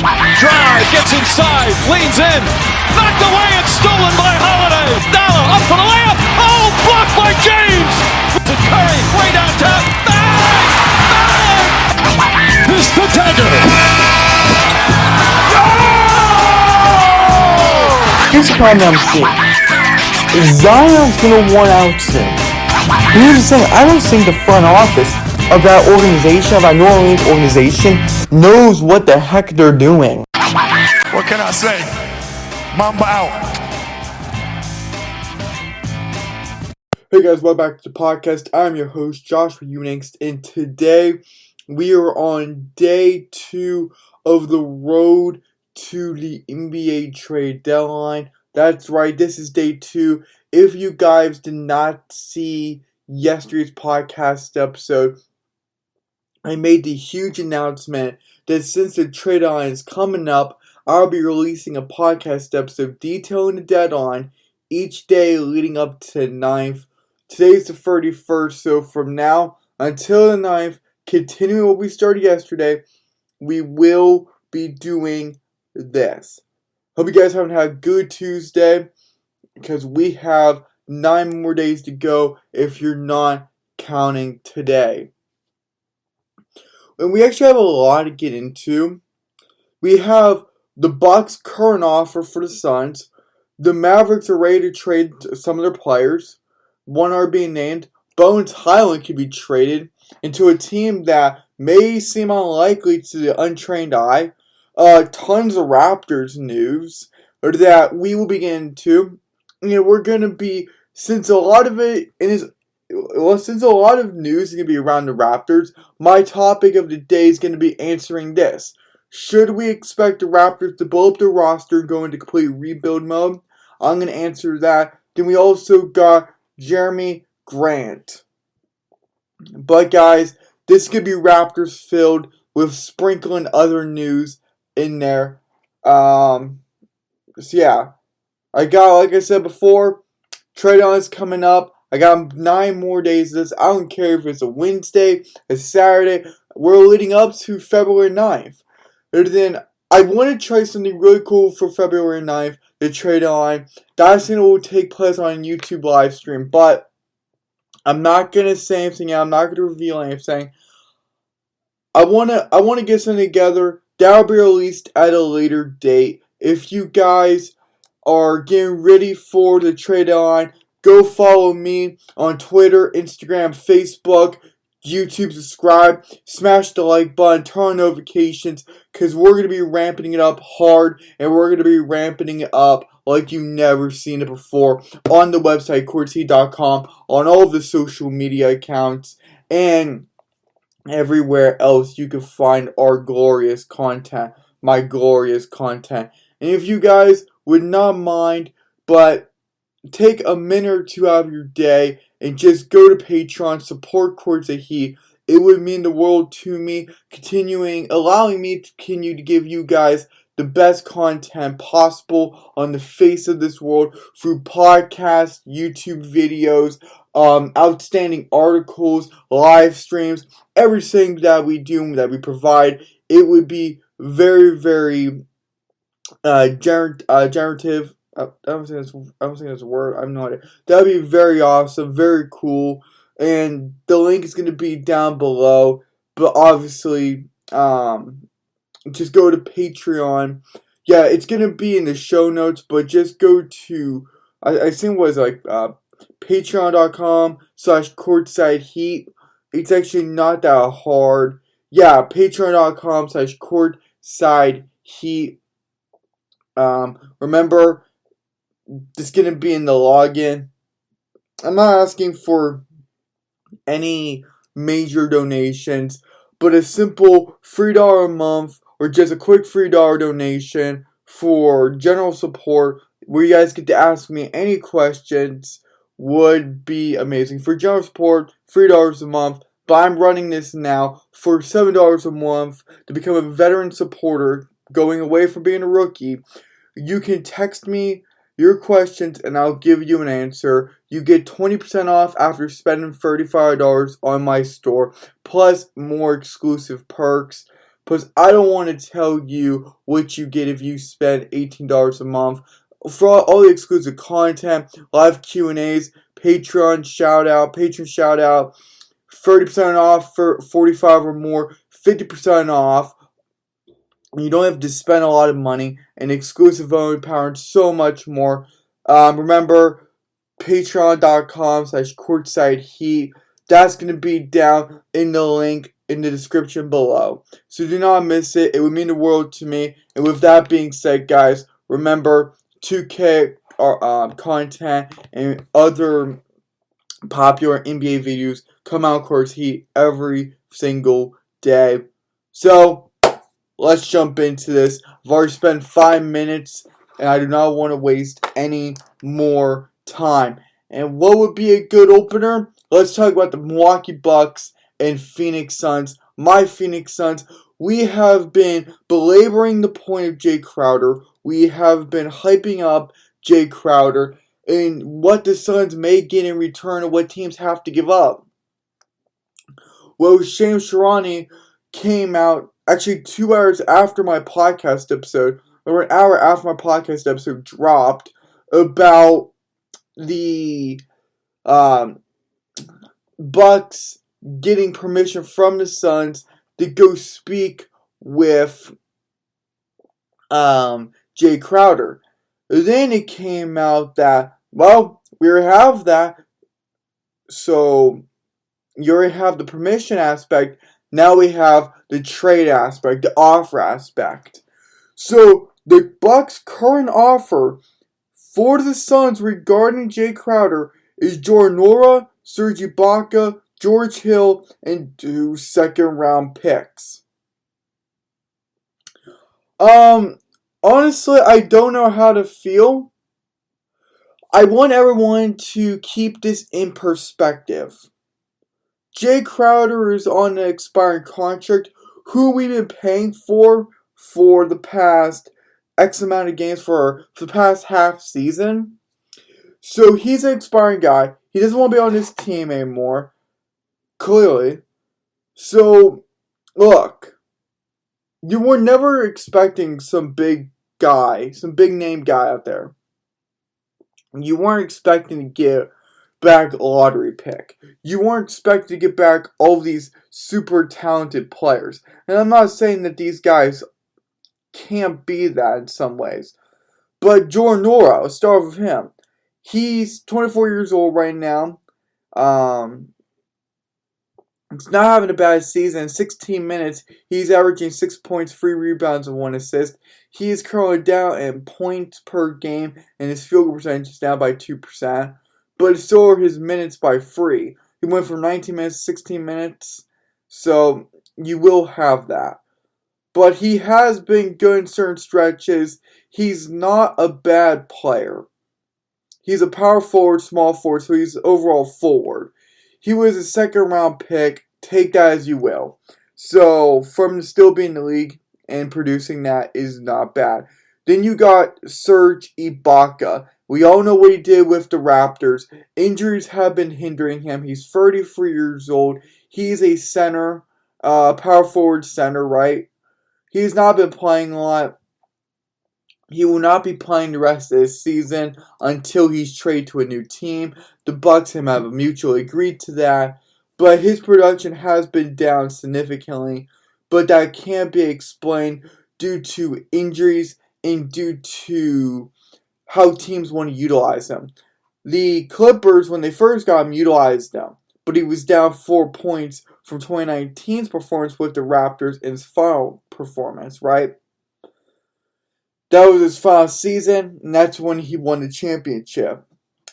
Drive, gets inside, leans in, knocked away and stolen by Holiday. Dollar up for the layup. Oh, blocked by James. To Curry, way downtown. Bang! Bang! Missed the dagger. Here's the problem I'm seeing. Zion's gonna want out soon. Here's the thing, I don't think the front office of that organization, of that New Orleans organization, knows what the heck they're doing. What can I say? Mamba out. Hey guys, welcome back to the podcast. I'm your host, Joshua Unix, and today we are on day 2 of the road to the NBA trade deadline. That's right, this is day 2. If you guys did not see yesterday's podcast episode, I made the huge announcement that since the trade deadline is coming up, I'll be releasing a podcast episode detailing the deadline each day leading up to the 9th. Today's the 31st, so from now until the 9th, continuing what we started yesterday, we will be doing this. Hope you guys haven't had a good Tuesday, because we have 9 more days to go if you're not counting today. And we actually have a lot to get into. We have the Bucks' current offer for the Suns. The Mavericks are ready to trade some of their players. One are being named. Bones Highland could be traded into a team that may seem unlikely to the untrained eye. Tons of Raptors news that we will be getting into. We're going to be, since a lot of news is going to be around the Raptors, my topic of the day is going to be answering this. Should we expect the Raptors to blow up their roster and go into complete rebuild mode? I'm going to answer that. Then we also got Jeremy Grant. But guys, this could be Raptors filled with sprinkling other news in there. So yeah. Like I said before, trade deadline is coming up. I got 9 more days of this. I don't care if it's a Wednesday, a Saturday. We're leading up to February 9th. And then I want to try something really cool for February 9th, the trade deadline. That's something that will take place on a YouTube live stream. But I'm not going to say anything yet. I'm not going to reveal anything. I want to get something together. That'll be released at a later date. If you guys are getting ready for the trade deadline, go follow me on Twitter, Instagram, Facebook, YouTube, subscribe, smash the like button, turn on notifications, because we're going to be ramping it up hard, and we're going to be ramping it up like you've never seen it before on the website, CourtSideHeat.com, on all of the social media accounts, and everywhere else you can find our glorious content, my glorious content. And if you guys would not mind, but take a minute or two out of your day and just go to Patreon, support CourtSideHeat. It would mean the world to me, allowing me to continue to give you guys the best content possible on the face of this world through podcasts, YouTube videos, outstanding articles, live streams, everything that we do, that we provide. It would be very, very generative. I don't think that's a word. I have no idea. That'd be very awesome, very cool. And the link is going to be down below. But obviously, just go to Patreon. Yeah, it's going to be in the show notes. But just go to, I think it was like patreon.com/CourtSideHeat. It's actually not that hard. Yeah, patreon.com/CourtSideHeat. Remember, it's going to be in the login. I'm not asking for any major donations, but a simple $3 a month or just a quick $3 donation for general support where you guys get to ask me any questions would be amazing. For general support, $3 a month, but I'm running this now for $7 a month to become a veteran supporter going away from being a rookie. You can text me your questions and I'll give you an answer. You get 20% off after spending $35 on my store, plus more exclusive perks. Plus, I don't want to tell you what you get if you spend $18 a month. For all the exclusive content, live Q&As, Patreon shout out, 30% off for 45 or more, 50% off. You don't have to spend a lot of money, and exclusive voting power, and so much more. Remember, patreon.com/CourtSideHeat. That's going to be down in the link in the description below. So do not miss it. It would mean the world to me. And with that being said, guys, remember 2K content and other popular NBA videos come out CourtSideHeat every single day. So let's jump into this. I've already spent 5 minutes, and I do not want to waste any more time. And what would be a good opener? Let's talk about the Milwaukee Bucks and Phoenix Suns. My Phoenix Suns. We have been belaboring the point of Jay Crowder. We have been hyping up Jay Crowder and what the Suns may get in return and what teams have to give up. Well, Shams Charania came out actually 2 hours after my podcast episode, or an hour after my podcast episode dropped, about the Bucks getting permission from the Suns to go speak with Jay Crowder. Then it came out that, well, we already have that, so you already have the permission aspect. Now we have the trade aspect, the offer aspect. So the Bucks' current offer for the Suns regarding Jay Crowder is Jordan Nwora, Serge Ibaka, George Hill, and 2 second-round picks. Honestly, I don't know how to feel. I want everyone to keep this in perspective. Jay Crowder is on an expiring contract, who we've been paying for the past X amount of games for the past half season. So he's an expiring guy. He doesn't want to be on this team anymore, clearly. So, look, you were never expecting some big guy, some big name guy out there. You weren't expecting to get back a lottery pick. You weren't expecting to get back all these super talented players. And I'm not saying that these guys can't be that in some ways. But Jordan Nwora, let's start with him. He's 24 years old right now. He's not having a bad season. In 16 minutes, he's averaging 6 points, 3 rebounds, and 1 assist. He is currently down in points per game, and his field goal percentage is down by 2%. But so are his minutes by 3. He went from 19 minutes to 16 minutes, so you will have that. But he has been good in certain stretches. He's not a bad player. He's a power forward, small forward, so he's overall forward. He was a second-round pick. Take that as you will. So, from him still being in the league and producing that is not bad. Then you got Serge Ibaka. We all know what he did with the Raptors. Injuries have been hindering him. He's 33 years old. He's a center, power forward center, right? He's not been playing a lot. He will not be playing the rest of this season until he's traded to a new team. The Bucks and him have mutually agreed to that. But his production has been down significantly. But that can't be explained due to injuries and due to how teams want to utilize him. The Clippers, when they first got him, utilized him. But he was down 4 points from 2019's performance with the Raptors in his final performance, right? That was his final season, and that's when he won the championship.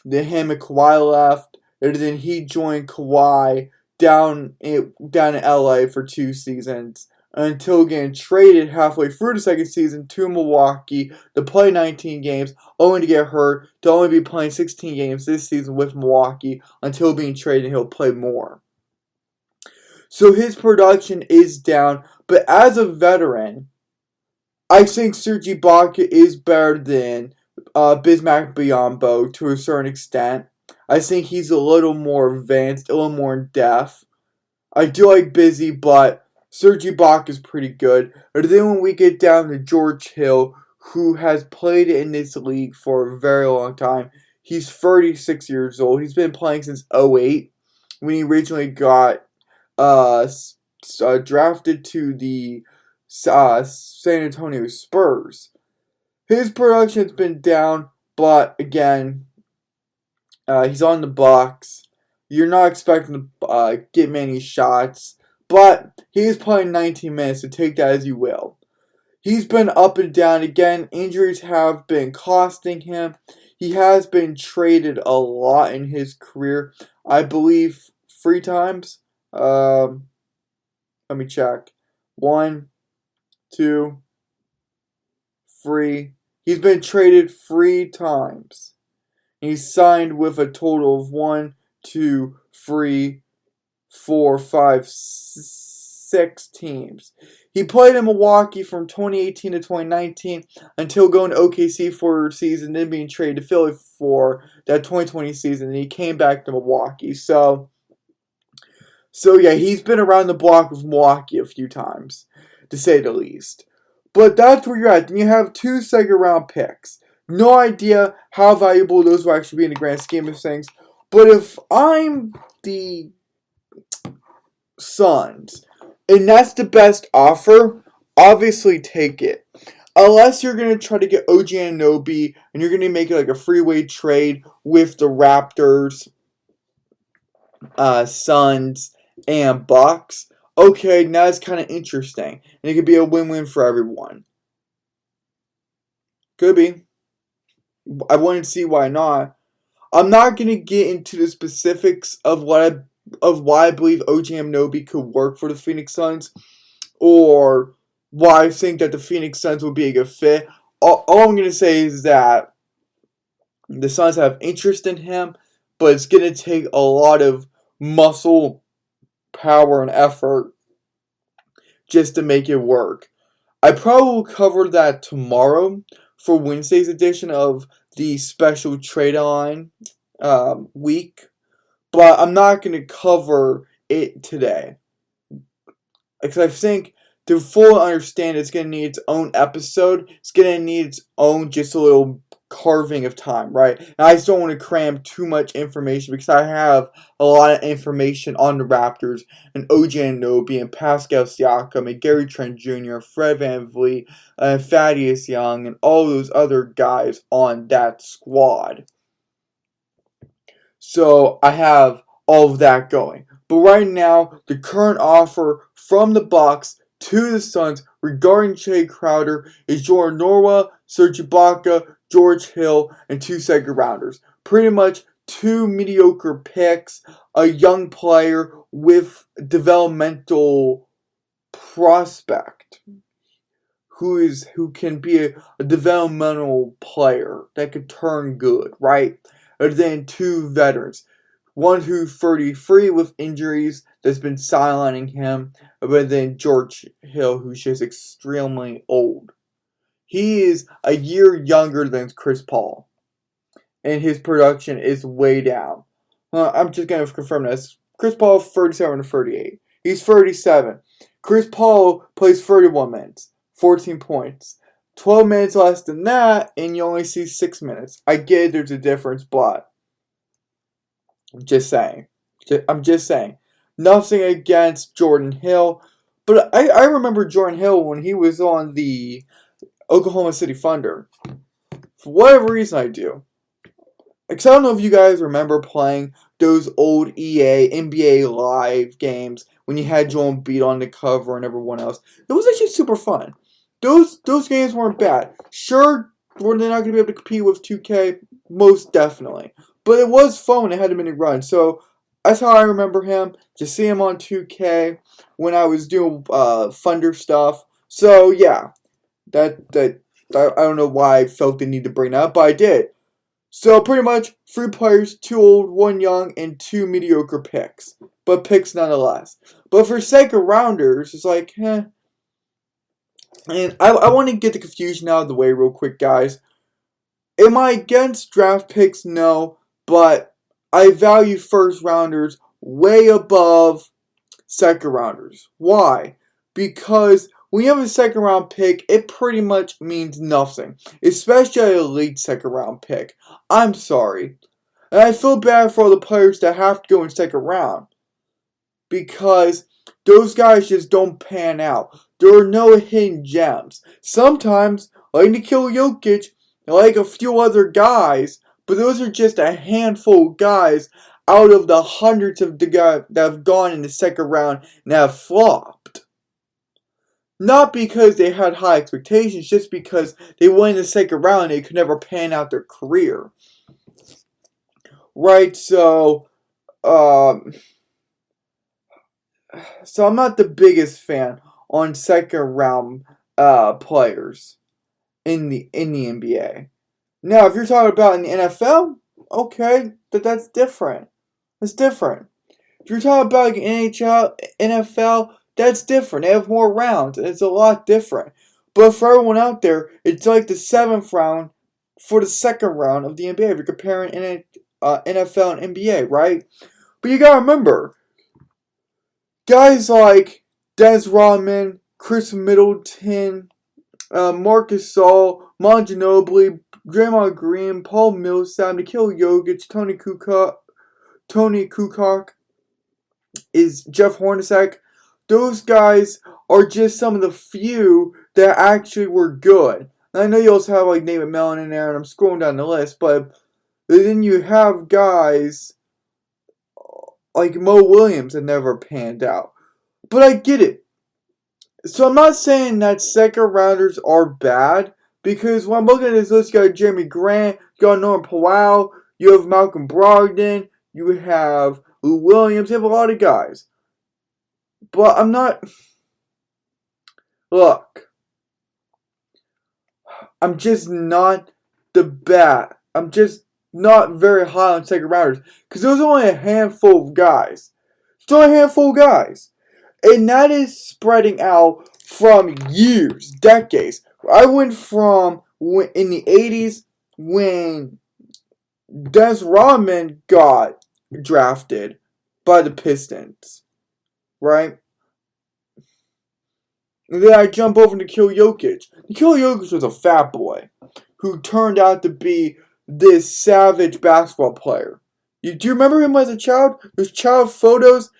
Then him and Kawhi left, and then he joined Kawhi down in LA for 2 seasons, until getting traded halfway through the second season to Milwaukee to play 19 games, only to get hurt, to only be playing 16 games this season with Milwaukee, until being traded and he'll play more. So his production is down, but as a veteran, I think Serge Ibaka is better than Bismack Biyombo to a certain extent. I think he's a little more advanced, a little more in depth. I do like Busy, but Serge Ibaka is pretty good. But then when we get down to George Hill, who has played in this league for a very long time, he's 36 years old. He's been playing since '08 when he originally got drafted to the San Antonio Spurs. His production has been down, but again, he's on the Bucks. You're not expecting to get many shots, but he's playing 19 minutes, so take that as you will. He's been up and down again. Injuries have been costing him. He has been traded a lot in his career. I believe 3 times. Let me check. 1, 2, 3. He's been traded 3 times. He's signed with a total of 1, 2, 3, 4, 5, 6 teams. He played in Milwaukee from 2018 to 2019 until going to OKC for a season, then being traded to Philly for that 2020 season, and he came back to Milwaukee. So yeah, he's been around the block with Milwaukee a few times, to say the least. But that's where you're at. Then you have 2 second-round picks. No idea how valuable those will actually be in the grand scheme of things. But if I'm the Suns, and that's the best offer, obviously take it. Unless you're going to try to get OG Anunoby, and you're going to make it like a freeway trade with the Raptors, Suns, and Bucks. Okay, now it's kind of interesting. And it could be a win-win for everyone. Could be. I wouldn't see why not. I'm not going to get into the specifics of why I believe OG Anunoby could work for the Phoenix Suns, or why I think that the Phoenix Suns would be a good fit. All I'm going to say is that the Suns have interest in him, but it's going to take a lot of muscle, power, and effort just to make it work. I probably will cover that tomorrow for Wednesday's edition of the special trade line week, but I'm not going to cover it today, because I think to fully understand it's going to need its own episode. It's going to need its own just a little carving of time, right? And I just don't want to cram too much information, because I have a lot of information on the Raptors and OG Anunoby and Pascal Siakam and Gary Trent Jr., Fred VanVleet, and Thaddeus Young, and all those other guys on that squad. So I have all of that going. But right now, the current offer from the Bucks to the Suns regarding Jay Crowder is Jordan Norwell, Serge Ibaka, George Hill, and 2 second rounders. Pretty much 2 mediocre picks, a young player with developmental prospect who can be a developmental player that could turn good, right? And then 2 veterans. One who's 33 with injuries that's been sidelining him, but then George Hill, who's just extremely old. He is a year younger than Chris Paul, and his production is way down. I'm just going to confirm this. Chris Paul, 37 to 38. He's 37. Chris Paul plays 31 minutes, 14 points. 12 minutes less than that, and you only see 6 minutes. I get it, there's a difference, but I'm just saying. Nothing against Jordan Hill, but I remember Jordan Hill when he was on the Oklahoma City Thunder. For whatever reason I do. Because I don't know if you guys remember playing those old EA NBA Live games when you had Joel Embiid on the cover and everyone else. It was actually super fun. Those games weren't bad. Sure, were they not going to be able to compete with 2K? Most definitely. But it was fun when it had a mini run. So that's how I remember him. Just see him on 2K when I was doing Thunder stuff. So yeah, that I don't know why I felt the need to bring that up, but I did. So pretty much 3 players, 2 old, 1 young, and 2 mediocre picks. But picks nonetheless. But for second rounders, it's like, And I want to get the confusion out of the way real quick, guys. Am I against draft picks? No. But I value first rounders way above second rounders. Why? because when you have a second round pick, it pretty much means nothing. Especially an elite second round pick. I'm sorry. And I feel bad for all the players that have to go in second round. Because those guys just don't pan out. There are no hidden gems. Sometimes, like Nikola Jokic, like a few other guys, but those are just a handful of guys out of the hundreds of the guys that have gone in the second round and have flopped. Not because they had high expectations, just because they went in the second round and they could never pan out their career. Right, so I'm not the biggest fan on second round players in the NBA. Now, if you're talking about in the NFL, okay, that's different. That's different. If you're talking about like NHL, NFL, that's different. They have more rounds, and it's a lot different. But for everyone out there, it's like the 7th round for the second round of the NBA. If you're comparing NFL and NBA, right? But you gotta remember, guys like Dennis Rodman, Chris Middleton, Marcus Gasol, Mon Ginobili, Draymond Green, Paul Millsap, Nikola Jokic, Tony Kukoc, is Jeff Hornacek. Those guys are just some of the few that actually were good. And I know you also have like David Mellon in there, and I'm scrolling down the list, but then you have guys like Mo Williams that never panned out. But I get it. So I'm not saying that second rounders are bad, because when I'm looking at this list, you got Jeremy Grant, you got Norman Powell, you have Malcolm Brogdon, you have Lou Williams, you have a lot of guys. But I'm not... Look. I'm just not the best. I'm just not very high on second rounders, because there's only a handful of guys. It's only a handful of guys. And that is spreading out from years, decades. I went from in the 80s when Dennis Rodman got drafted by the Pistons, right? And then I jump over to Nikola Jokic. Nikola Jokic was a fat boy who turned out to be this savage basketball player. Do you remember him as a child? There's child photos,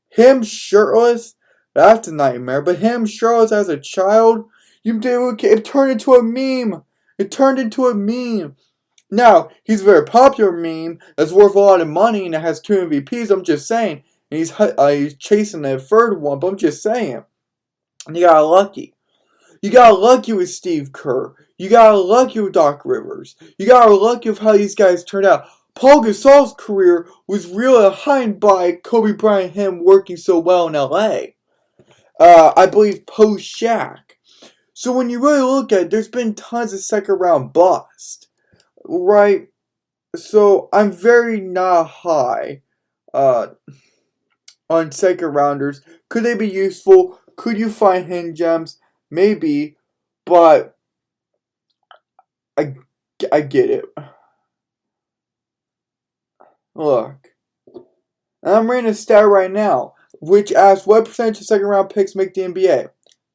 him shirtless. That's a nightmare. But him shirtless as a child, it turned into a meme. It turned into a meme. Now, he's a very popular meme that's worth a lot of money and it has 2 MVPs. I'm just saying. And he's chasing the third one, but I'm just saying. And you got lucky. You got lucky with Steve Kerr. You got lucky with Doc Rivers. You got lucky with how these guys turned out. Paul Gasol's career was really behind by Kobe Bryant and him working so well in LA. I believe post Shaq. So when you really look at it, there's been tons of second round bust. Right? So I'm very not high on second rounders. Could they be useful? Could you find hidden gems? Maybe. But I get it. Look. I'm reading a stat right now, which asks what percentage of second round picks make the NBA?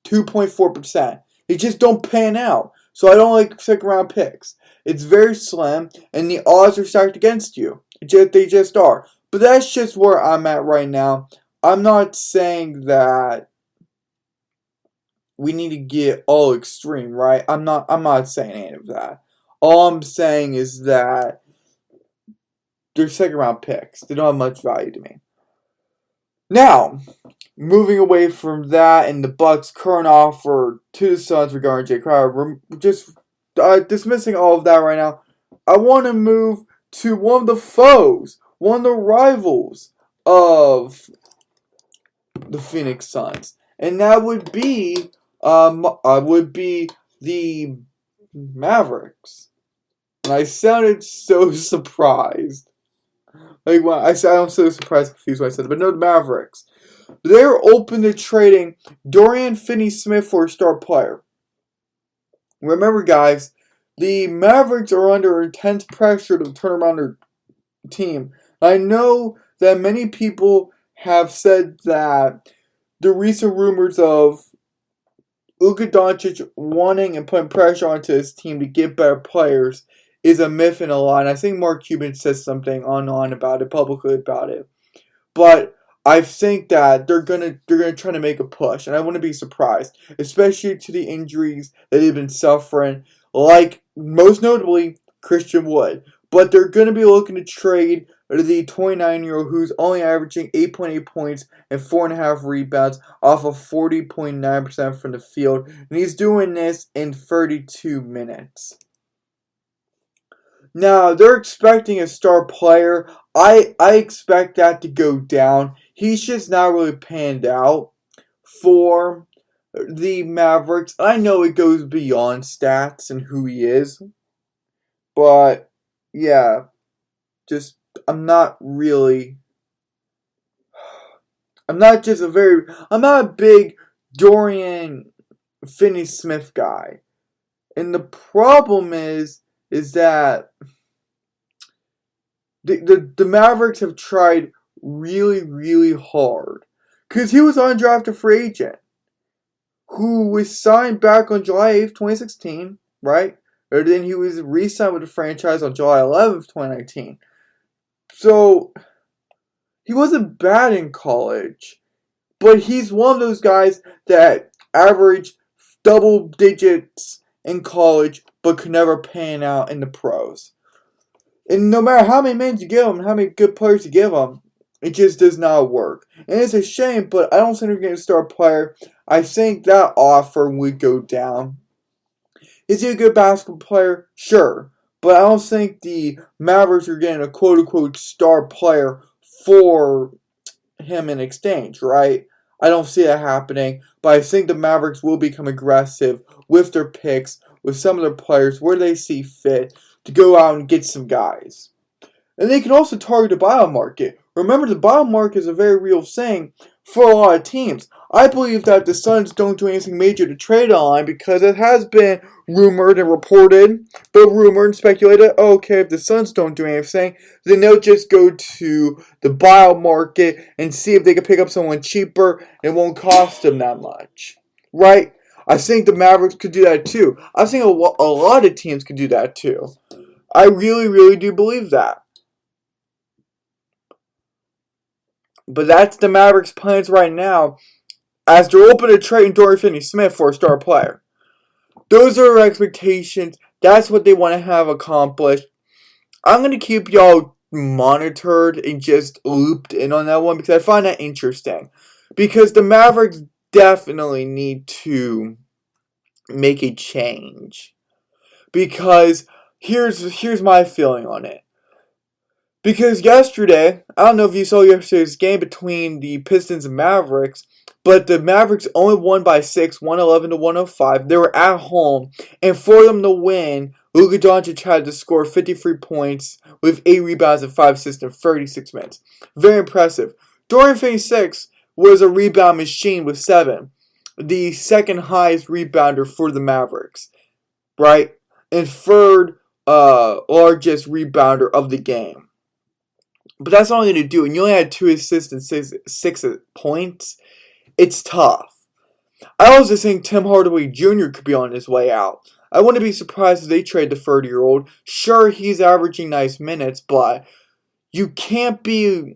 2.4%. They just don't pan out. So I don't like second round picks. It's very slim, and the odds are stacked against you. They just are. But that's just where I'm at right now. I'm not saying that we need to get all extreme, right? I'm not saying any of that. All I'm saying is that they're second round picks. They don't have much value to me. Now, moving away from that and the Bucks' current offer to the Suns regarding Jay Crowder, we're just dismissing all of that right now. I want to move to one of the foes, one of the rivals of the Phoenix Suns, and that would be the Mavericks. And I sounded so surprised. Like when I'm so surprised, confused when I said that, but no, the Mavericks. They're open to trading Dorian Finney-Smith for a star player. Remember, guys, the Mavericks are under intense pressure to turn around their team. I know that many people have said that the recent rumors of Luka Doncic wanting and putting pressure onto his team to get better players is a myth and a lie. And I think Mark Cuban says something on about it, publicly about it. But I think that they're gonna try to make a push, and I wouldn't be surprised, especially to the injuries that they've been suffering, like most notably Christian Wood. But they're gonna be looking to trade the 29-year-old who's only averaging 8.8 points and 4.5 rebounds off of 40.9% from the field, and he's doing this in 32 minutes. Now, they're expecting a star player. I expect that to go down. He's just not really panned out for the Mavericks. I know it goes beyond stats and who he is. But, yeah, just, I'm not a big Dorian Finney-Smith guy. And the problem is that the Mavericks have tried really, really hard. Because he was undrafted free agent who was signed back on July 8th, 2016, right? Or then he was re-signed with the franchise on July 11th, 2019. So, he wasn't bad in college. But he's one of those guys that averaged double digits in college but could never pan out in the pros. And no matter how many minutes you give him, how many good players you give him, it just does not work. And it's a shame, but I don't think they're going to start a player. I think that offer would go down. Is he a good basketball player? Sure. But I don't think the Mavericks are getting a quote-unquote star player for him in exchange, right? I don't see that happening. But I think the Mavericks will become aggressive with their picks, with some of their players, where they see fit, to go out and get some guys. And they can also target the buyout market. Remember, the buyout market is a very real thing for a lot of teams. I believe that the Suns don't do anything major to trade on because it has been rumored and reported, but rumored and speculated, okay, if the Suns don't do anything, then they'll just go to the buyout market and see if they can pick up someone cheaper and it won't cost them that much. Right? I think the Mavericks could do that too. I think a lot of teams could do that too. I really, really do believe that. But that's the Mavericks' plans right now, as they're open to trading Dorian Finney-Smith for a star player. Those are their expectations. That's what they want to have accomplished. I'm going to keep y'all monitored and just looped in on that one because I find that interesting. Because the Mavericks definitely need to make a change. Because here's my feeling on it. Because yesterday, I don't know if you saw yesterday's game between the Pistons and Mavericks, but the Mavericks only won by 6, 111 to 105. They were at home, and for them to win, Luka Doncic had to score 53 points with 8 rebounds and 5 assists in 36 minutes. Very impressive. Dorian Finney-Smith was a rebound machine with 7, the second highest rebounder for the Mavericks, right? And third largest rebounder of the game. But that's all I'm going to do. And you only had 2 assists and 6 points. It's tough. I also think Tim Hardaway Jr. could be on his way out. I wouldn't be surprised if they trade the 30-year-old. Sure, he's averaging nice minutes, but you can't be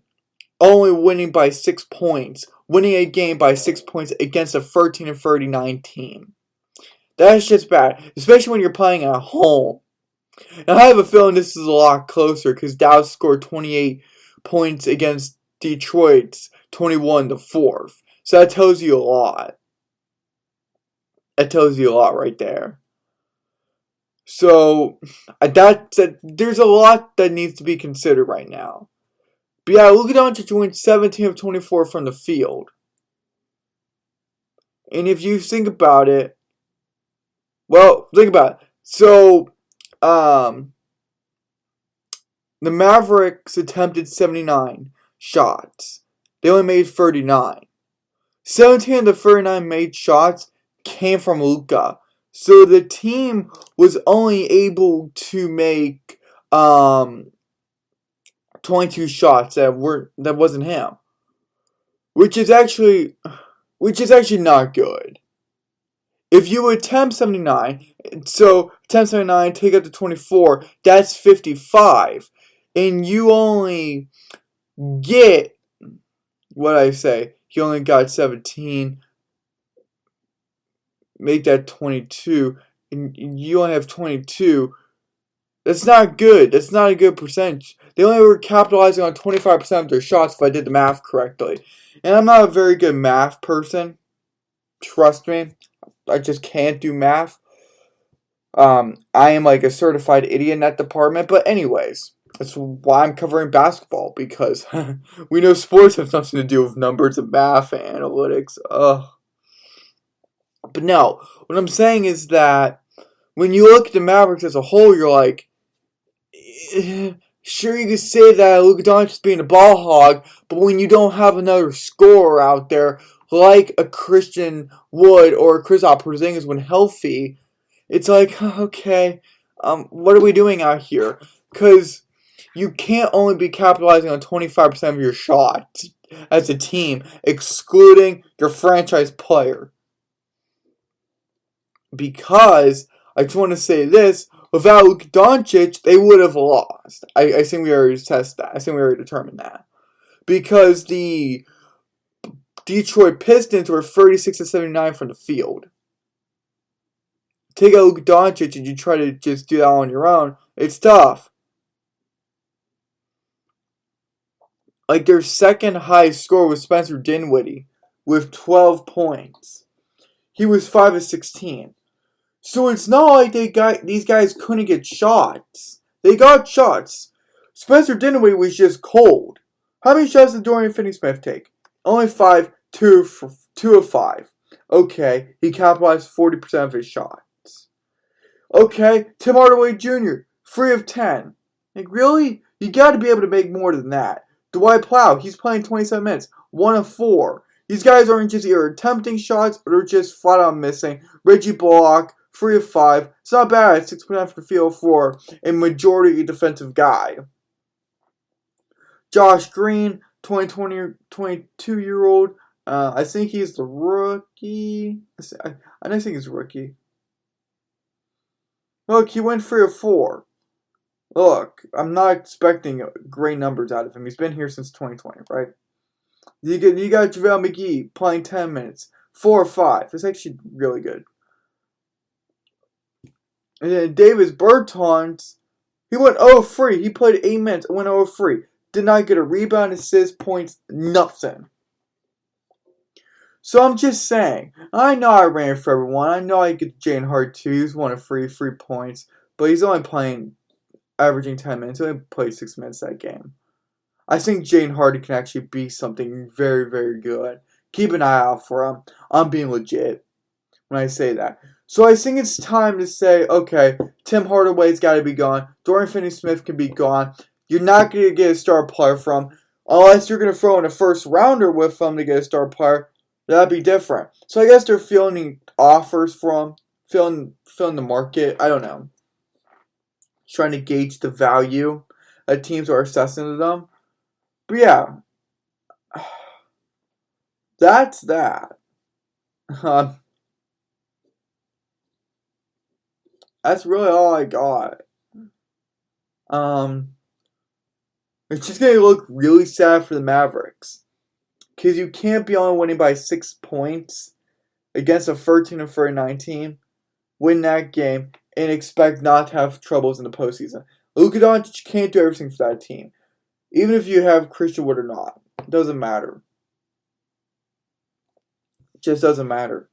only winning by 6 points. Winning a game by 6 points against a 13-39 team. That's just bad. Especially when you're playing at home. And I have a feeling this is a lot closer because Dallas scored 28 points against Detroit's 21-4. So that tells you a lot. That tells you a lot right there. So there's a lot that needs to be considered right now. But yeah, Luka Doncic went 17 of 24 from the field. And if you think about it, well, think about it. So, the Mavericks attempted 79 shots. They only made 39. 17 of the 39 made shots came from Luka. So the team was only able to make 22 shots that wasn't him. Which is actually not good. If you attempt 79, so attempt 79, take out the 24, that's 55. And you only get, what I say, you only got 17, make that 22, and you only have 22. That's not good. That's not a good percentage. They only were capitalizing on 25% of their shots if I did the math correctly. And I'm not a very good math person. Trust me. I just can't do math. I am like a certified idiot in that department. But anyways, that's why I'm covering basketball. Because we know sports have nothing to do with numbers and math and analytics. Ugh. But no, what I'm saying is that when you look at the Mavericks as a whole, you're like, sure, you could say that Luka Doncic is being a ball hog, but when you don't have another scorer out there like a Christian Wood or a Kristaps Porzingis when healthy, it's like, okay, what are we doing out here? Because you can't only be capitalizing on 25% of your shots as a team, excluding your franchise player. Because, I just want to say this, without Luka Doncic, they would have lost. I think we already tested that. I think we already determined that. Because the Detroit Pistons were 36-79 from the field. Take out Luka Doncic and you try to just do that on your own, it's tough. Like their second highest score was Spencer Dinwiddie with 12 points. He was 5 of 16. So it's not like these guys couldn't get shots. They got shots. Spencer Dinwiddie was just cold. How many shots did Dorian Finney-Smith take? Only 5, 2 of 5. Okay, he capitalized 40% of his shots. Okay, Tim Hardaway Jr., 3 of 10. Like, really? You gotta be able to make more than that. Dwight Powell, he's playing 27 minutes, 1 of 4. These guys aren't just either attempting shots or they're just flat out missing. Reggie Bullock, 3 of 5. It's not bad, 6% from the field for a majority defensive guy. Josh Green, 22-year-old. I think he's the rookie. I don't think he's a rookie. Look, he went 3 of 4. Look, I'm not expecting great numbers out of him. He's been here since 2020, right? You got JaVale McGee playing 10 minutes. 4 of 5. That's actually really good. And then Davis Bertans, he went 0-3. He played 8 minutes and went 0-3. Did not get a rebound, assist, points, nothing. So I'm just saying, I know I ran for everyone. I know I get Jalen Hart too. He's 1 of 3 points. But he's only averaging 10 minutes. He only played 6 minutes that game. I think Jalen Hardy can actually be something very, very good. Keep an eye out for him. I'm being legit when I say that. So I think it's time to say, okay, Tim Hardaway's got to be gone. Dorian Finney-Smith can be gone. You're not going to get a star player from, unless you're going to throw in a first rounder with them to get a star player. That'd be different. So I guess they're fielding offers from, filling the market. I don't know. Trying to gauge the value that teams are assessing to them. But yeah, that's that. That's really all I got. It's just going to look really sad for the Mavericks. Because you can't be only winning by 6 points against a 13-39 team, win that game, and expect not to have troubles in the postseason. Luka Doncic can't do everything for that team. Even if you have Christian Wood or not. It doesn't matter. It just doesn't matter.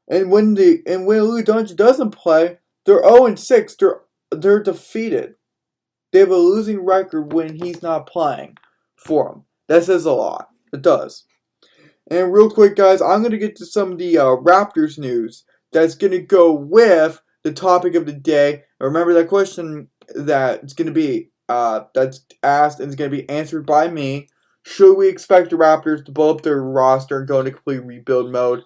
And when Luka Doncic doesn't play, they're 0-6. They're defeated. They have a losing record when he's not playing for them. That says a lot. It does. And real quick, guys, I'm going to get to some of the Raptors news that's going to go with the topic of the day. Remember that question that's going to be that's asked and is going to be answered by me. Should we expect the Raptors to blow up their roster and go into complete rebuild mode?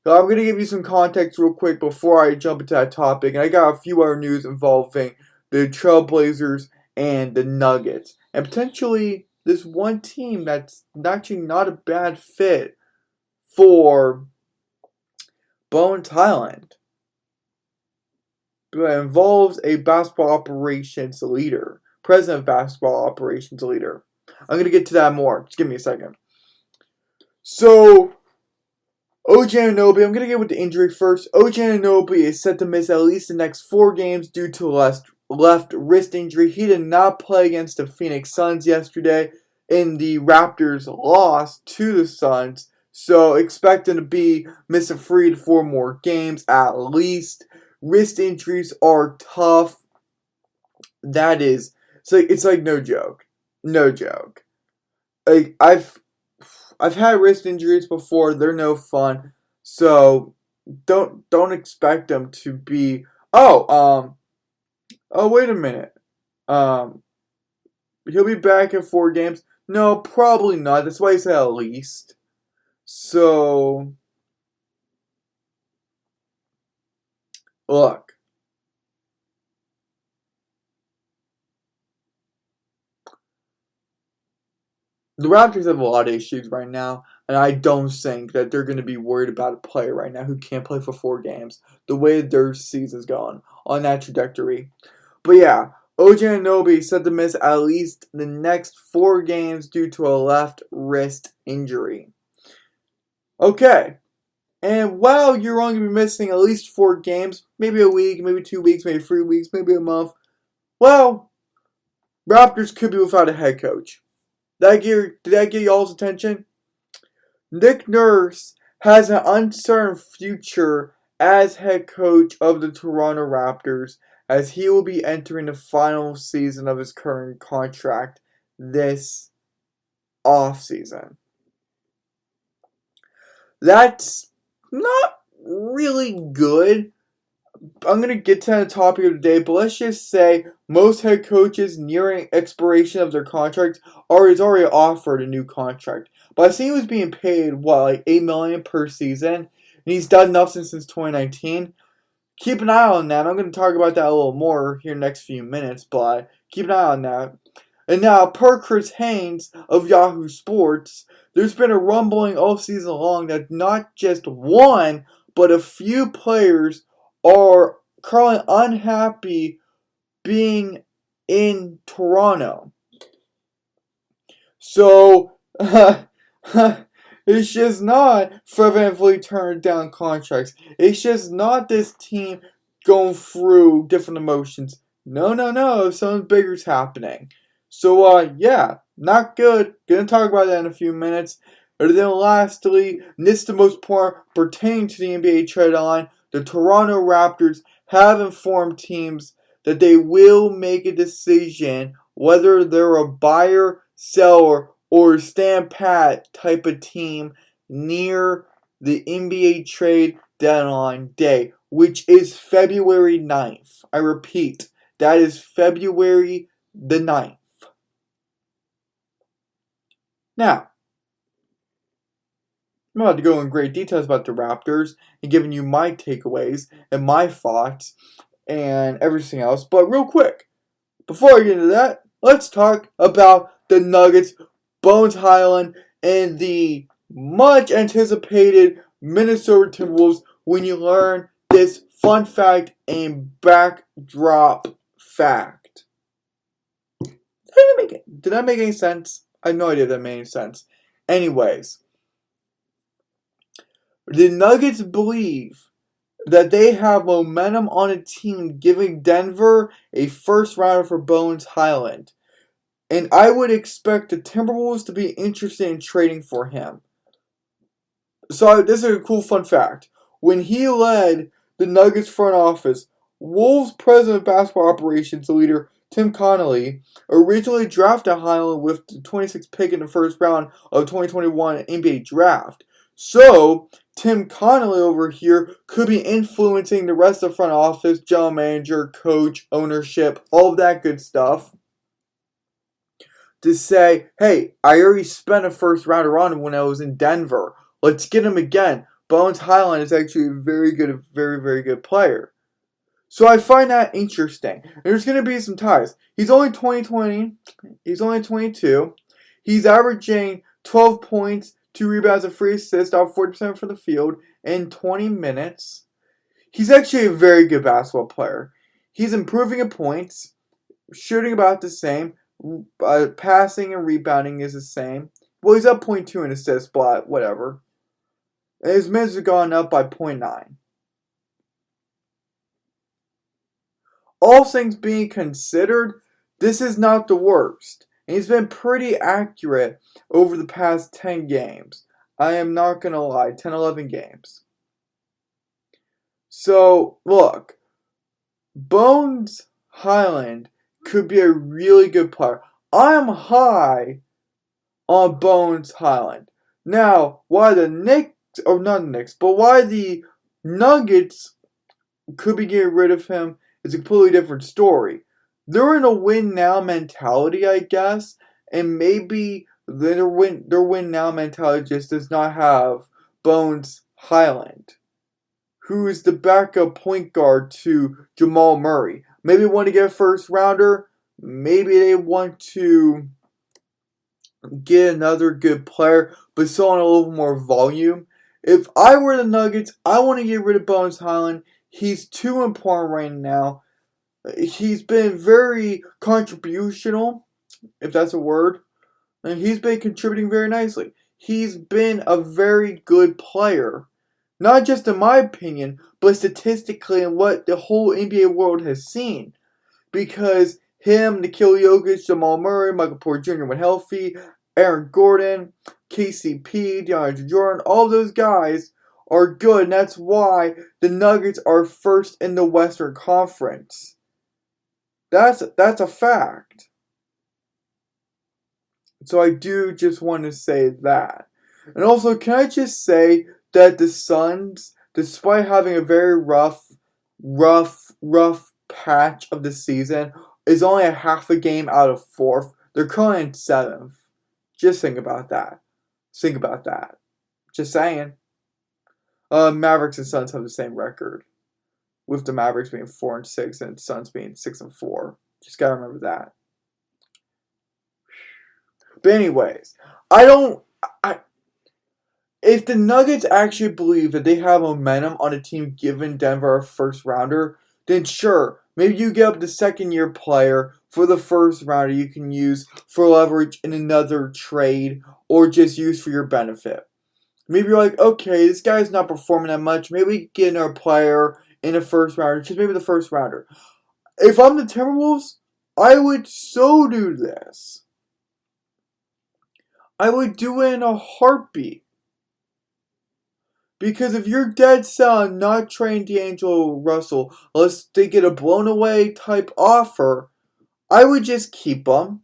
So I'm going to give you some context real quick before I jump into that topic. And I got a few other news involving the Trailblazers and the Nuggets. And potentially this one team that's actually not a bad fit for Bones Highland. It involves a basketball operations leader. President of basketball operations leader. I'm going to get to that more. Just give me a second. So, OG Anunoby, I'm going to get with the injury first. OG Anunoby is set to miss at least the next 4 games due to left wrist injury. He did not play against the Phoenix Suns yesterday, and the Raptors lost to the Suns. So expect him to be missing 3 to 4 more games at least. Wrist injuries are tough. That is, it's like no joke. No joke. Like I've had wrist injuries before. They're no fun. So don't expect them to be. Oh wait a minute. He'll be back in 4 games. No, probably not. That's why I said at least. So look. The Raptors have a lot of issues right now, and I don't think that they're going to be worried about a player right now who can't play for 4 games, the way their season's going on that trajectory. But yeah, OG Anunoby set to miss at least the next 4 games due to a left wrist injury. Okay, and while you're only going to be missing at least 4 games, maybe a week, maybe 2 weeks, maybe 3 weeks, maybe a month, well, Raptors could be without a head coach. Did that get y'all's attention? Nick Nurse has an uncertain future as head coach of the Toronto Raptors, as he will be entering the final season of his current contract this offseason. That's not really good. I'm going to get to the topic of the day, but let's just say most head coaches nearing expiration of their contracts is already offered a new contract. But I see he was being paid, like $8 million per season, and he's done nothing since 2019. Keep an eye on that. I'm going to talk about that a little more here in the next few minutes, but keep an eye on that. And now, per Chris Haynes of Yahoo Sports, there's been a rumbling all season long that not just one, but a few players are currently unhappy being in Toronto. So, it's just not Fred VanVleet turning down contracts. It's just not this team going through different emotions. No. Something bigger's happening. So, yeah, not good. Gonna talk about that in a few minutes. And then lastly, and this is the most important pertaining to the NBA trade line, the Toronto Raptors have informed teams that they will make a decision whether they're a buyer, seller, or stand pat type of team near the NBA trade deadline day, which is February 9th. I repeat, that is February the 9th. Now, I'm about to go in great details about the Raptors and giving you my takeaways and my thoughts and everything else. But real quick, before I get into that, let's talk about the Nuggets, Bones Highland, and the much anticipated Minnesota Timberwolves when you learn this fun fact and backdrop fact. Did that make any sense? I have no idea if that made any sense. Anyways, the Nuggets believe that they have momentum on a team giving Denver a first rounder for Bones Highland. And I would expect the Timberwolves to be interested in trading for him. So this is a cool fun fact. When he led the Nuggets front office, Wolves president of basketball operations leader Tim Connolly originally drafted Highland with the 26th pick in the first round of 2021 NBA draft. So, Tim Connolly over here could be influencing the rest of the front office, general manager, coach, ownership, all of that good stuff, to say, hey, I already spent a first rounder on him when I was in Denver. Let's get him again. Bones Highland is actually a very, very good player. So I find that interesting. And there's going to be some ties. He's only 22. He's averaging 12 points, 2 rebounds, and 3 assists, off 40% from the field, in 20 minutes. He's actually a very good basketball player. He's improving in points, shooting about the same, passing and rebounding is the same. Well, he's up 0.2 in assists, but whatever. And his minutes have gone up by 0.9. All things being considered, this is not the worst. And he's been pretty accurate over the past 10 games. I am not going to lie, 10, 11 games. So, look, Bones Highland could be a really good player. I am high on Bones Highland. Now, why the Knicks, or not the Knicks, but why the Nuggets could be getting rid of him is a completely different story. They're in a win-now mentality, I guess, and maybe their win-now mentality just does not have Bones Highland, who is the backup point guard to Jamal Murray. Maybe they want to get a first rounder. Maybe they want to get another good player, but still on a little more volume. If I were the Nuggets, I want to get rid of Bones Highland. He's too important right now. He's been very contributional, if that's a word. And he's been contributing very nicely. He's been a very good player. Not just in my opinion, but statistically and what the whole NBA world has seen. Because him, Nikola Jokic, Jamal Murray, Michael Porter Jr. when healthy, Aaron Gordon, KCP, DeAndre Jordan, all those guys are good. And that's why the Nuggets are first in the Western Conference. That's a fact. So I do just want to say that. And also, can I just say that the Suns, despite having a very rough patch of the season, is only a half a game out of 4th. They're currently in 7th. Just think about that. Just saying. Mavericks and Suns have the same record, with the Mavericks being 4-6 and Suns being 6-4. Just gotta remember that. But anyways, if the Nuggets actually believe that they have momentum on a team given Denver a first rounder, then sure, maybe you get up the second-year player for the first rounder you can use for leverage in another trade or just use for your benefit. Maybe you're like, okay, this guy's not performing that much. Maybe we can get another player in a first rounder, just maybe the first rounder. If I'm the Timberwolves, I would so do this. I would do it in a heartbeat. Because if you're dead set on not trading D'Angelo Russell unless they get a blown away type offer, I would just keep them.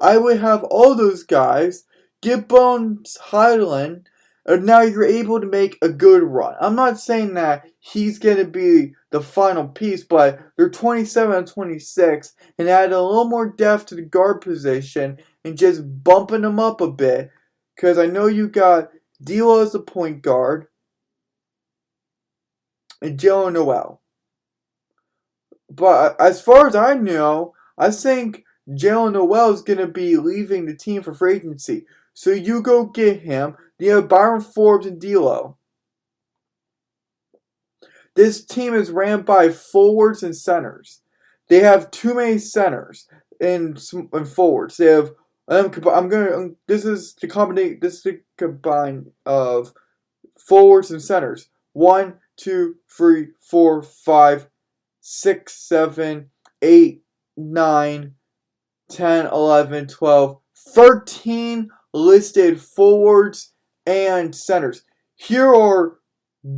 I would have all those guys, get Bones Highland, and now you're able to make a good run. I'm not saying that he's going to be the final piece, but they're 27 and 26 and add a little more depth to the guard position and just bumping them up a bit. Because I know you got D'Lo as the point guard and Jalen Noel. But as far as I know, I think Jalen Noel is going to be leaving the team for free agency. So you go get him. You have Byron Forbes and D'Lo. This team is ran by forwards and centers. They have too many centers and forwards. They have. This is the combine of forwards and centers. 1, 2, 3, 4, 5, 6, 7, 8, 9, 10, 11, 12, 13 listed forwards and centers. Here are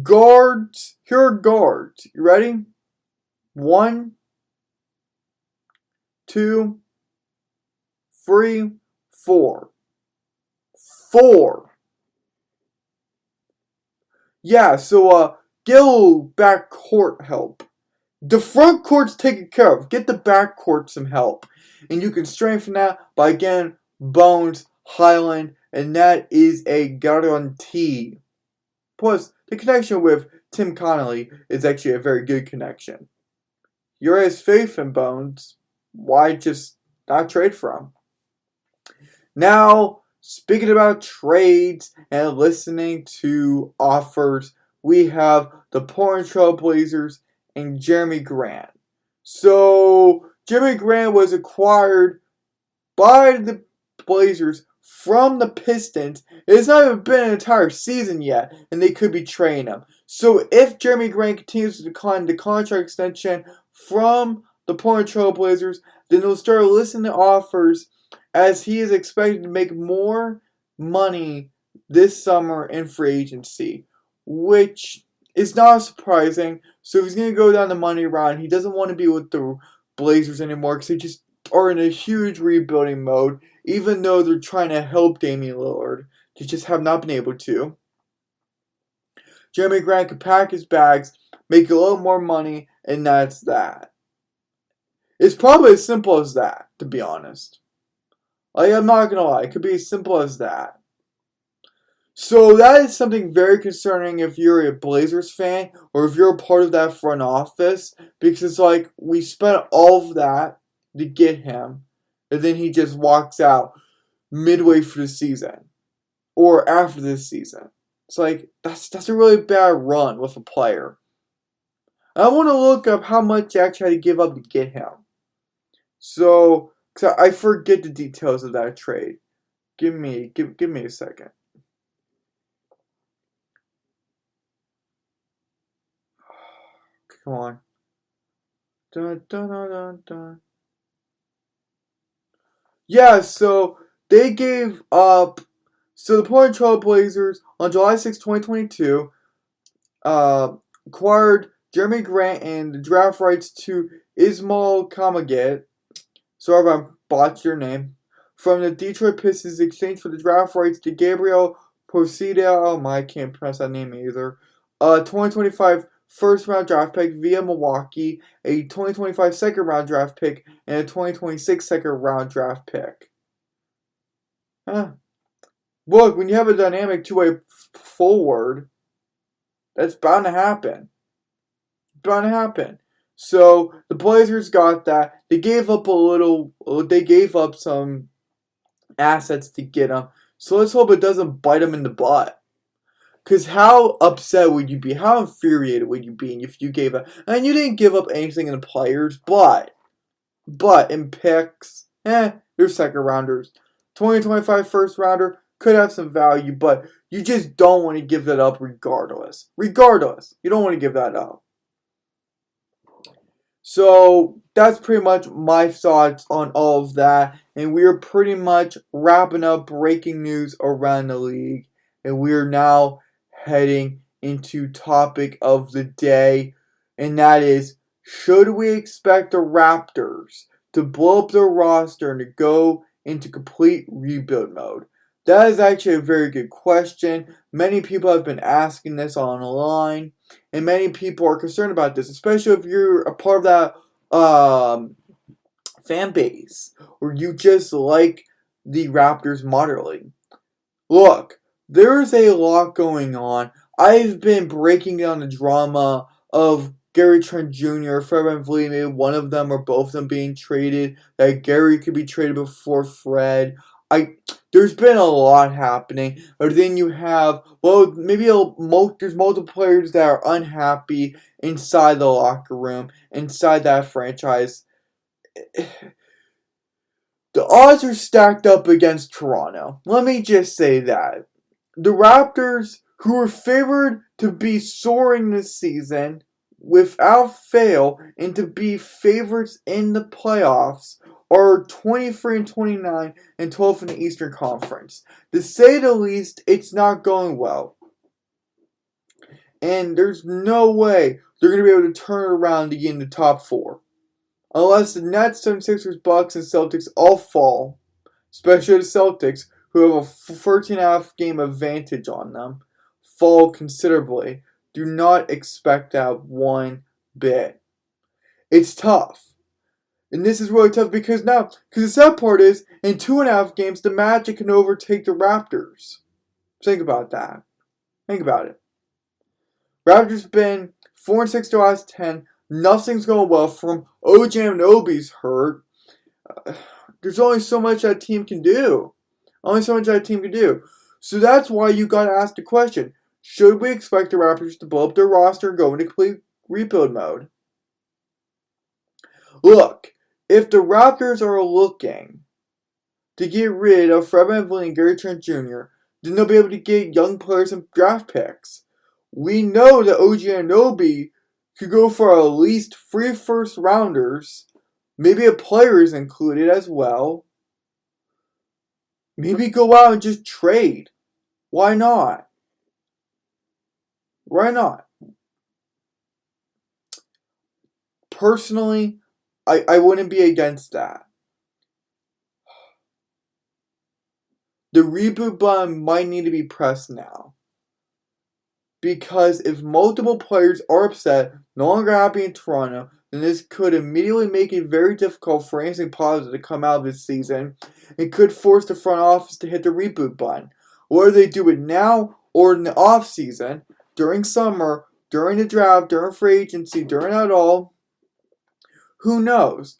guards. You ready? 1, 2, 3, 4. 4. Yeah, so get a little backcourt help. The front court's taken care of. Get the backcourt some help. And you can strengthen that by, again, Bones Highland. And that is a guarantee. Plus, the connection with Tim Connolly is actually a very good connection. You're as faith in Bones. Why just not trade for him? Now, speaking about trades and listening to offers we have the Portland Trail Blazers and Jeremy Grant. So, Jeremy Grant was acquired by the Blazers from the Pistons. It's not even been an entire season yet, and they could be trading him. So if Jeremy Grant continues to decline the contract extension from the Portland Trail Blazers, then they'll start listening to offers as he is expected to make more money this summer in free agency, which is not surprising. So if he's going to go down the money route, he doesn't want to be with the Blazers anymore because they just are in a huge rebuilding mode, even though they're trying to help Damian Lillard. They just have not been able to. Jeremy Grant could pack his bags, make a little more money, and that's that. It's probably as simple as that, to be honest. Like, I'm not gonna lie, it could be as simple as that. So that is something very concerning if you're a Blazers fan, or if you're a part of that front office, because like, we spent all of that to get him, and then he just walks out midway through the season, or after this season. It's like, that's a really bad run with a player. I want to look up how much I actually had to give up to get him. So, cause I forget the details of that trade. Give me a second. Come on. Dun, dun, dun, dun, dun. Yeah, so they gave up. So the Portland Trail Blazers on July 6, 2022, acquired Jeremy Grant and the draft rights to Ismail Kamagit. Sorry if I botched your name. From the Detroit Pistons in exchange for the draft rights to Gabriel Posida. Oh my, I can't pronounce that name either. 2025 first round draft pick via Milwaukee, a 2025 second round draft pick, and a 2026 second round draft pick. Huh. Look, when you have a dynamic two-way forward, that's bound to happen. Bound to happen. So the Blazers got that. They gave up some assets to get him. So let's hope it doesn't bite him in the butt. Because how upset would you be? How infuriated would you be if you gave up? And you didn't give up anything in the players, but in picks, they're second rounders. 2025 first rounder could have some value, but you just don't want to give that up regardless. Regardless, you don't want to give that up. So that's pretty much my thoughts on all of that. And we are pretty much wrapping up breaking news around the league. And we are now heading into topic of the day. And that is, should we expect the Raptors to blow up their roster and to go into complete rebuild mode? That is actually a very good question. Many people have been asking this online, and many people are concerned about this, especially if you're a part of that fan base, or you just like the Raptors moderately. Look, there's a lot going on. I've been breaking down the drama of Gary Trent Jr., Fred VanVleet, maybe one of them or both of them being traded, that Gary could be traded before Fred. There's been a lot happening. But then you have, there's multiple players that are unhappy inside the locker room, inside that franchise. The odds are stacked up against Toronto. Let me just say that. The Raptors, who were favored to be soaring this season, without fail, and to be favorites in the playoffs, are 23-29 and 12th in the Eastern Conference. To say the least, it's not going well. And there's no way they're going to be able to turn it around to get in the top four. Unless the Nets, 76ers, Bucks, and Celtics all fall. Especially the Celtics, who have a 13.5 game advantage on them, fall considerably. Do not expect that one bit. It's tough. And this is really tough because the sad part is, in 2.5 games, the Magic can overtake the Raptors. Think about that. Think about it. Raptors have been 4-6 the last 10. Nothing's going well for them. OG Anunoby's hurt. There's only so much that team can do. So that's why you got to ask the question. Should we expect the Raptors to blow up their roster and go into complete rebuild mode? Look, if the Raptors are looking to get rid of Fred VanVleet and Gary Trent Jr., then they'll be able to get young players and draft picks. We know that OG Anunoby could go for at least 3 first rounders. Maybe a player is included as well. Maybe go out and just trade. Why not? Why not? Personally, I wouldn't be against that. The reboot button might need to be pressed now. Because if multiple players are upset, no longer happy in Toronto, then this could immediately make it very difficult for anything positive to come out of this season. It could force the front office to hit the reboot button. Whether they do it now or in the off season, during summer, during the draft, during free agency, during it all, who knows?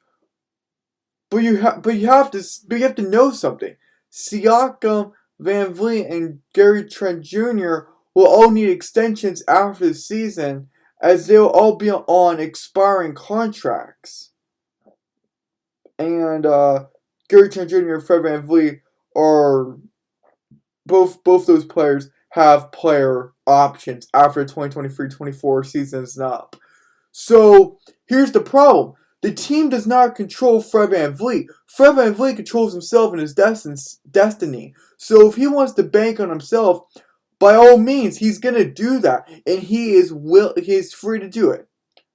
But you have to know something. Siakam, VanVleet, and Gary Trent Jr. will all need extensions after the season, as they'll all be on expiring contracts. And Gary Trent Jr. and Fred VanVleet are both those players have player options after the 2023-24 season is up. So here's the problem. The team does not control Fred VanVleet. Fred VanVleet controls himself and his destiny. So if he wants to bank on himself, by all means, he's going to do that. And he is free to do it.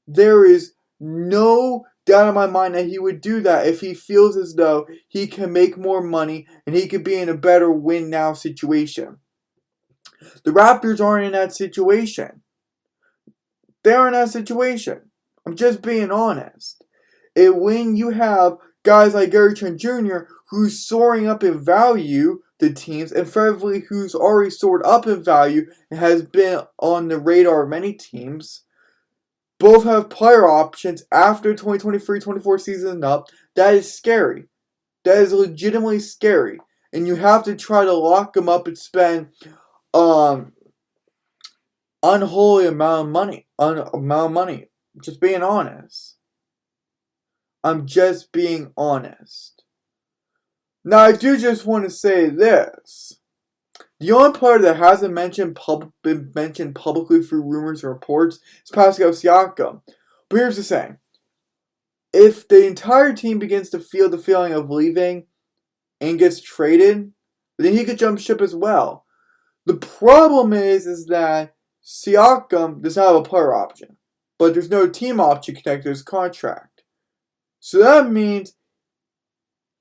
There is no doubt in my mind that he would do that if he feels as though he can make more money and he could be in a better win-now situation. The Raptors aren't in that situation. They aren't in that situation. I'm just being honest. And when you have guys like Gary Trent Jr. who's soaring up in value, the teams, and Fred VanVleet who's already soared up in value and has been on the radar of many teams, both have player options after 2023-24 season up, that is scary. That is legitimately scary. And you have to try to lock them up and spend unholy amount of money. Just being honest. I'm just being honest. Now, I do just want to say this. The only player that hasn't been mentioned publicly through rumors and reports is Pascal Siakam. But here's the thing. If the entire team begins to feel the feeling of leaving and gets traded, then he could jump ship as well. The problem is that Siakam does not have a player option. But there's no team option connected to his contract. So that means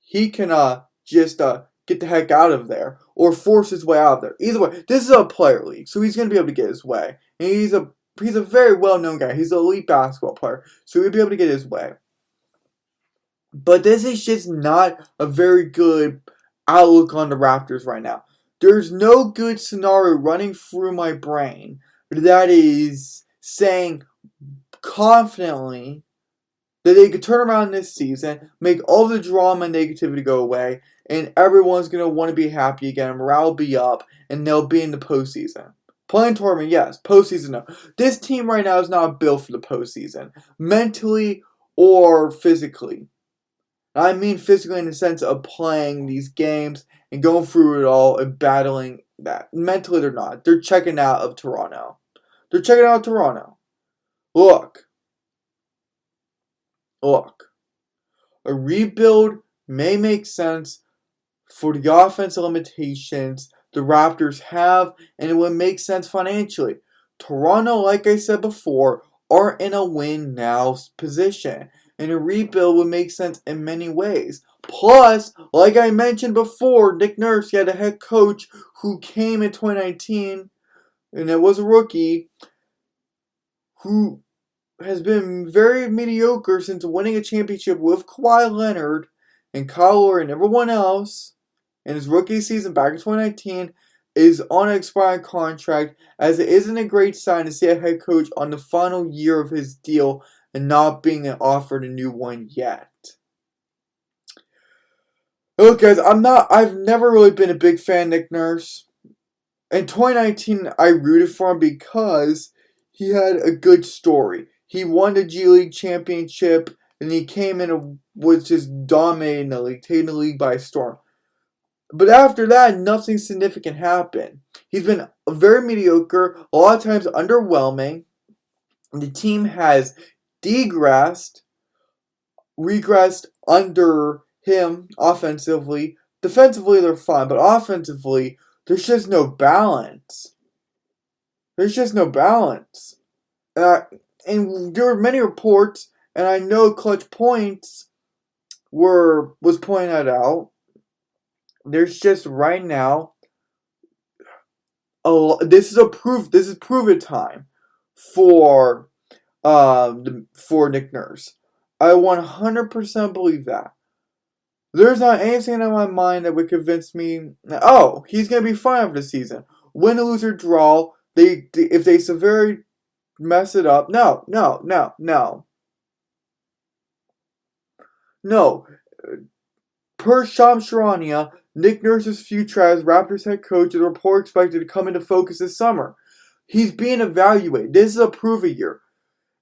he can just get the heck out of there or force his way out of there. Either way, this is a player league, so he's going to be able to get his way. And he's a very well-known guy. He's an elite basketball player, so he'll be able to get his way. But this is just not a very good outlook on the Raptors right now. There's no good scenario running through my brain that is saying confidently that they could turn around this season, make all the drama and negativity go away, and everyone's going to want to be happy again, and morale will be up, and they'll be in the postseason. Playing tournament, yes. Postseason, no. This team right now is not built for the postseason, mentally or physically. I mean physically in the sense of playing these games and going through it all and battling that. Mentally, they're not. They're checking out of Toronto. Look. A rebuild may make sense for the offensive limitations the Raptors have, and it would make sense financially. Toronto, like I said before, are in a win-now position, and a rebuild would make sense in many ways. Plus, like I mentioned before, Nick Nurse, he had a head coach who came in 2019, and it was a rookie, who has been very mediocre since winning a championship with Kawhi Leonard and Kyle Lowry and everyone else in his rookie season back in 2019 is on an expiring contract, as it isn't a great sign to see a head coach on the final year of his deal and not being offered a new one yet. Look guys, I've never really been a big fan of Nick Nurse. In 2019, I rooted for him because he had a good story. He won the G League championship, and he came in and was just dominating the league, taking the league by storm. But after that, nothing significant happened. He's been very mediocre, a lot of times underwhelming. The team has regressed under him offensively. Defensively, they're fine, but offensively, there's just no balance. There's just no balance. And there were many reports, and I know Clutch Points was pointing that out. There's just right now, this is prove-it time for Nick Nurse. I 100% believe that. There's not anything in my mind that would convince me, oh, he's going to be fine for the season. Win, lose, or draw, if they severely mess it up, no. Per Shams Charania, Nick Nurse's future as Raptors head coach is a report expected to come into focus this summer. He's being evaluated. This is a prove-it year.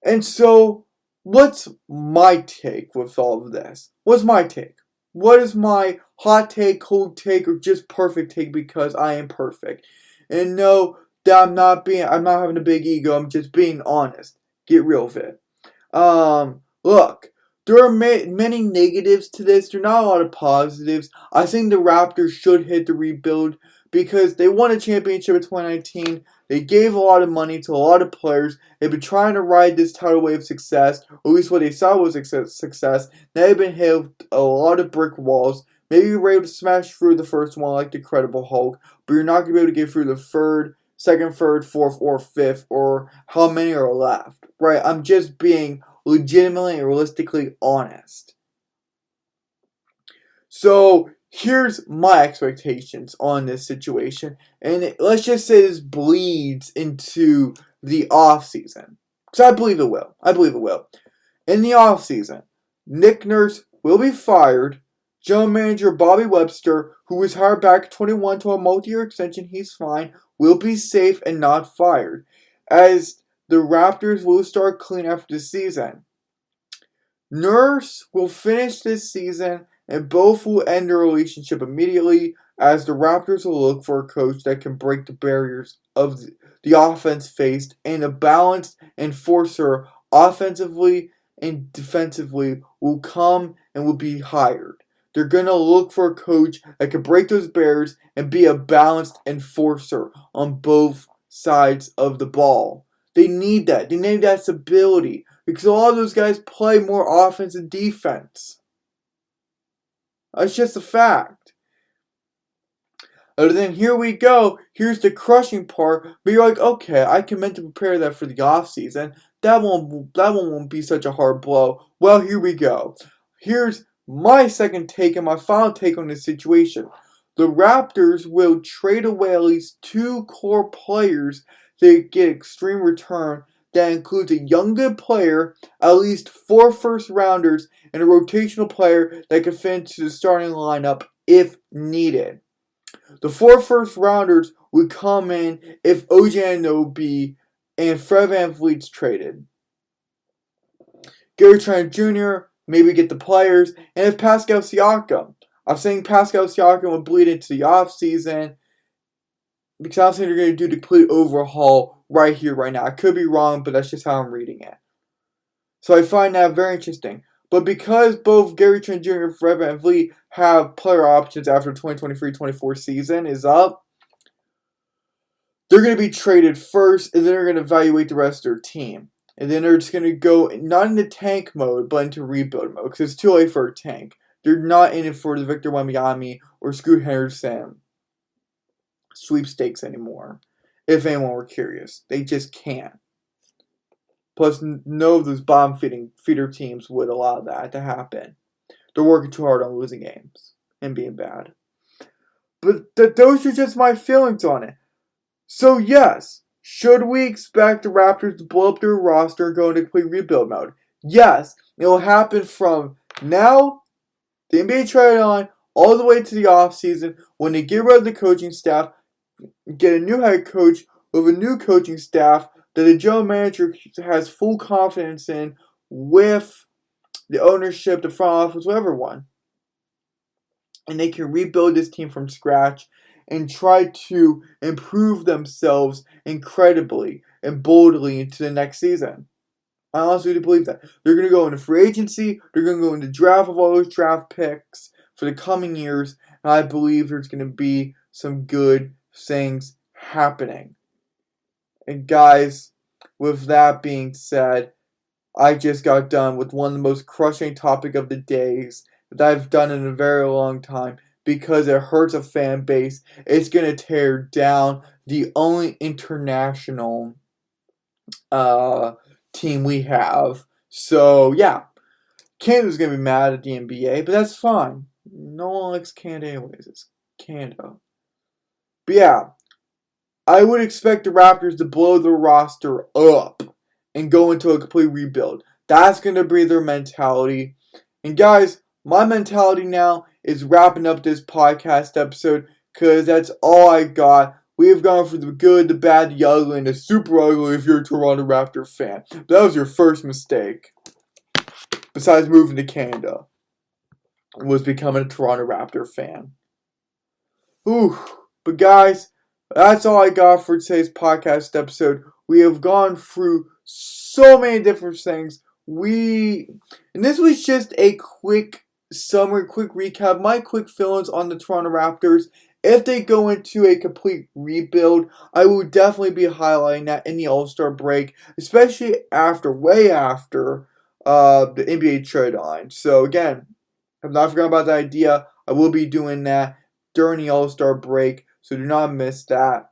And so, what's my take with all of this? What's my take? What is my hot take, cold take, or just perfect take because I am perfect? And no, that I'm not having a big ego, I'm just being honest. Get real with it. Look, there are many negatives to this. There are not a lot of positives. I think the Raptors should hit the rebuild because they won a championship in 2019. They gave a lot of money to a lot of players. They've been trying to ride this tidal wave of success, or at least what they saw was success. Now they've been hit with a lot of brick walls. Maybe you were able to smash through the first one like the Incredible Hulk, but you're not going to be able to get through the second, third, fourth, or fifth, or how many are left. Right? I'm just being legitimately and realistically honest. So, here's my expectations on this situation. And let's just say this bleeds into the offseason. Because I believe it will. In the offseason, Nick Nurse will be fired. General manager Bobby Webster, who was hired back 21 to a multi-year extension, he's fine, will be safe and not fired. As the Raptors will start clean after the season. Nurse will finish this season and both will end their relationship immediately as the Raptors will look for a coach that can break the barriers of the offense faced and a balanced enforcer offensively and defensively will come and will be hired. They're going to look for a coach that can break those barriers and be a balanced enforcer on both sides of the ball. They need that. They need that stability because a lot of those guys play more offense and defense. That's just a fact. And then here we go. Here's the crushing part. But you're like, okay, I can meant to prepare that for the offseason. That one won't be such a hard blow. Well, here we go. Here's my second take and my final take on this situation. The Raptors will trade away at least 2 core players to get extreme return. That includes a young good player, at least 4 first-rounders, and a rotational player that can fit into the starting lineup if needed. The 4 first-rounders would come in if OG Anunoby and Fred VanVleet's traded. Gary Trent Jr., maybe get the players, and if Pascal Siakam. I'm saying Pascal Siakam will bleed into the offseason because I'm saying they're going to do the complete overhaul right here, right now. I could be wrong, but that's just how I'm reading it. So I find that very interesting. But because both Gary Trent Jr. and Fred VanVleet have player options after the 2023-24 season is up, they're going to be traded first, and then they're going to evaluate the rest of their team. And then they're just going to go not into tank mode, but into rebuild mode, because it's too late for a tank. They're not in it for the Victor Wembanyama or Scoot Henderson sweepstakes anymore. If anyone were curious, they just can't. Plus, no of those bottom feeder teams would allow that to happen. They're working too hard on losing games and being bad. But those are just my feelings on it. So yes, should we expect the Raptors to blow up their roster and go into complete rebuild mode? Yes, it will happen from now, the NBA trade on, all the way to the offseason when they get rid of the coaching staff. get a new head coach with a new coaching staff that the general manager has full confidence in, with the ownership, the front office, whatever one. And they can rebuild this team from scratch and try to improve themselves incredibly and boldly into the next season. I honestly do believe that. They're going to go into free agency. They're going to go into draft of all those draft picks for the coming years. And I believe there's going to be some good things happening. And guys, with that being said, I just got done with one of the most crushing topic of the days that I've done in a very long time, because it hurts a fan base. It's going to tear down the only international team we have. So, yeah. Canada's going to be mad at the NBA, but that's fine. No one likes Canada anyways. It's Canada. But yeah, I would expect the Raptors to blow the roster up and go into a complete rebuild. That's going to be their mentality. And guys, my mentality now is wrapping up this podcast episode, because that's all I got. We have gone for the good, the bad, the ugly, and the super ugly if you're a Toronto Raptor fan. But that was your first mistake, besides moving to Canada, was becoming a Toronto Raptor fan. Ooh, but guys, that's all I got for today's podcast episode. We have gone through so many different things. And this was just a quick summary, quick recap, my quick feelings on the Toronto Raptors. If they go into a complete rebuild, I will definitely be highlighting that in the All-Star break, especially way after the NBA trade line. So again, I've not forgotten about that idea. I will be doing that during the All-Star break, so do not miss that.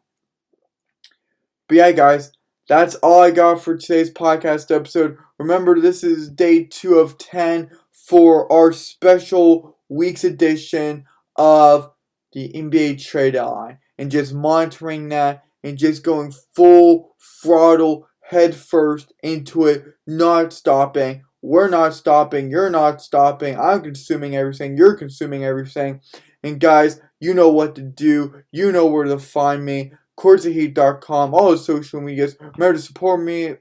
But yeah, guys, that's all I got for today's podcast episode. Remember, this is day 2 of 10 for our special week's edition of the NBA trade line, and just monitoring that and just going full throttle head first into it, not stopping. We're not stopping. You're not stopping. I'm consuming everything. You're consuming everything. And guys, you know what to do. You know where to find me. CourtSideHeat.com, all the social medias. Remember to support me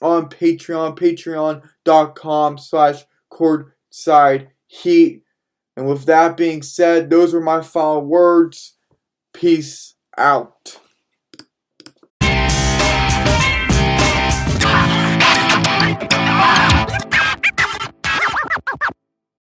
on Patreon, patreon.com/CourtSideHeat. And with that being said, those were my final words. Peace out.